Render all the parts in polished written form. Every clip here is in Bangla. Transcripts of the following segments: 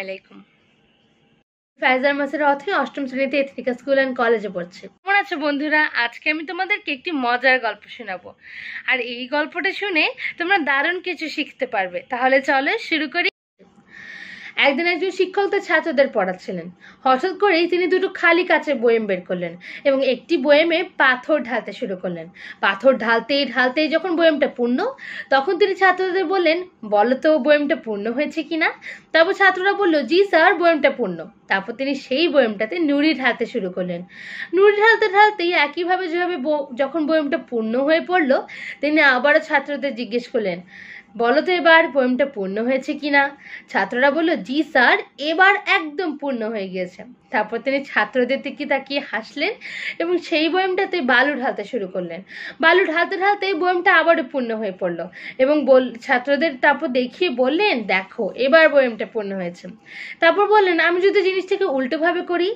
আলাইকুম। ফাইজার মাসের অথই অষ্টম শ্রেণীতে এথনিকা স্কুল অ্যান্ড কলেজে পড়ছে। কেমন আছো বন্ধুরা? আজকে আমি তোমাদেরকে একটি মজার গল্প শোনাবো, আর এই গল্পটা শুনে তোমরা দারুণ কিছু শিখতে পারবে। তাহলে চলো শুরু করি। একদিন একজন শিক্ষক তার ছাত্রদের পড়াচ্ছিলেন। হঠাৎ করেই তিনি দুটো খালি কাচের বয়াম বের করলেন এবং একটি বয়ামে পাথর ঢালতে শুরু করলেন। পাথর ঢালতেই ঢালতেই যখন বয়ামটা পূর্ণ, তখন তিনি ছাত্রদের বললেন, বলো তো বয়ামটা পূর্ণ হয়েছে কিনা। তারপর ছাত্ররা বলল, জি স্যার, বয়ামটা পূর্ণ। তারপর তিনি সেই বয়ামটাতে নুড়ি ঢালতে শুরু করলেন। নুড়ি ঢালতে ঢালতেই একইভাবে যেভাবে যখন বয়ামটা পূর্ণ হয়ে পড়লো, তিনি আবারও ছাত্রদের জিজ্ঞেস করলেন, বলো তো এবার বয়ামটা পূর্ণ হয়েছে কিনা। ছাত্ররা বলল, জি স্যার, এবার একদম পূর্ণ হয়ে গিয়েছে। তারপর তিনি ছাত্রদের দিকে তাকিয়ে হাসলেন এবং সেই বয়ামটাতে বালু ঢালতে শুরু করলেন। বালু ঢালতে ঢালতে বয়ামটা আবারও পূর্ণ হয়ে পড়লো এবং ছাত্রদের তারপর দেখিয়ে বললেন, দেখো এবার বয়ামটা পূর্ণ হয়েছে। তারপর বললেন, আমি যদি জিনিসটাকে উল্টোভাবে করি।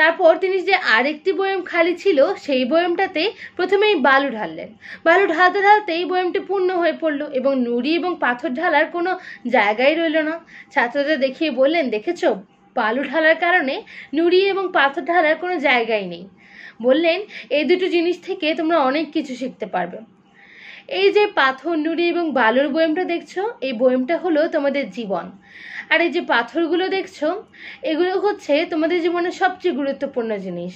তারপর তিনি যে আরেকটি বয়াম খালি ছিল সেই বয়ামটাতে প্রথমেই বালু ঢাললেন। বালু ঢালতে ঢালতেই বয়ামটি পূর্ণ হয়ে পড়লো এবং নুড়ি এবং পাথর ঢালার কোনো জায়গায় রইল না। ছাত্রদের দেখিয়ে বললেন, দেখেছো, বালু ঢালার কারণে নুড়ি এবং পাথর ঢালার কোনো জায়গাই নেই। বললেন, এই দুটো জিনিস থেকে তোমরা অনেক কিছু শিখতে পারবে। এই যে পাথর, নুড়ি এবং বালুর বয়ামটা দেখছো, এই বয়ামটা হলো তোমাদের জীবন। আর এই যে পাথরগুলো দেখছো, এগুলো হচ্ছে তোমাদের জীবনের সবচেয়ে গুরুত্বপূর্ণ জিনিস,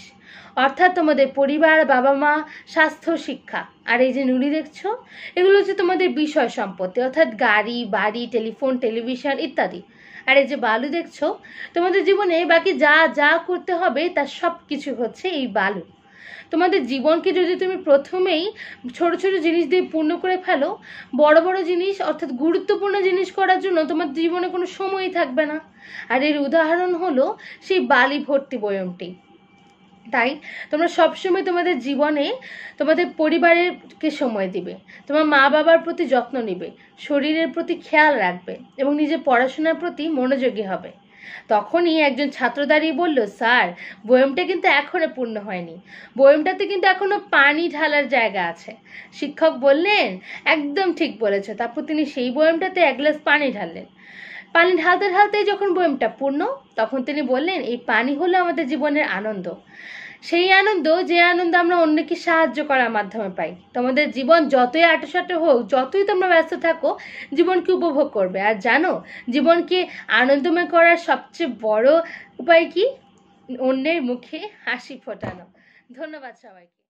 অর্থাৎ তোমাদের পরিবার, বাবা মা, স্বাস্থ্য, শিক্ষা। আর এই যে নুড়ি দেখছো, এগুলো হচ্ছে তোমাদের বিষয় সম্পত্তি, অর্থাৎ গাড়ি, বাড়ি, টেলিফোন, টেলিভিশন ইত্যাদি। আর এই যে বালু দেখছো, তোমাদের জীবনে বাকি যা যা করতে হবে তার সব কিছু হচ্ছে এই বালু। তোমাদের জীবনকে যদি তুমি প্রথমেই ছোট ছোট জিনিস দিয়ে পূর্ণ করে ফেলো, বড় বড় জিনিস অর্থাৎ গুরুত্বপূর্ণ জিনিস করার জন্য তোমার জীবনে কোনো সময়ই থাকবে না। আর এর উদাহরণ হলো সেই বালি ভর্তি বয়ামটি। তাই তোমরা সবসময় তোমাদের জীবনে তোমাদের পরিবারকে সময় দিবে, তোমার মা বাবার প্রতি যত্ন নিবে, শরীরের প্রতি খেয়াল রাখবে এবং নিজের পড়াশোনার প্রতি মনোযোগী হবে। তখনই একজন ছাত্র দাঁড়িয়ে বলল, স্যার, বয়ামটা কিন্তু এখনো পূর্ণ হয়নি, বয়ামটাতে কিন্তু এখনো পানি ঢালার জায়গা আছে। শিক্ষক বললেন, একদম ঠিক বলেছ। তারপর তিনি সেই বয়ামটাতে এক গ্লাস পানি ঢাললেন। পানি ঢালতে ঢালতেই যখন বয়ামটা পূর্ণ, তখন তিনি বললেন, এই পানি হলো আমাদের জীবনের আনন্দ, সেই আনন্দ যে আনন্দ আমরা অন্যকে সাহায্য করার মাধ্যমে পাই। তোমাদের জীবন যতই আটোসাটো হোক, যতই তোমরা ব্যস্ত থাকো, জীবনকে উপভোগ করবে। আর জানো, জীবনকে আনন্দময় করার সবচেয়ে বড় উপায় কি? অন্যের মুখে হাসি ফোটানো। ধন্যবাদ সবাইকে।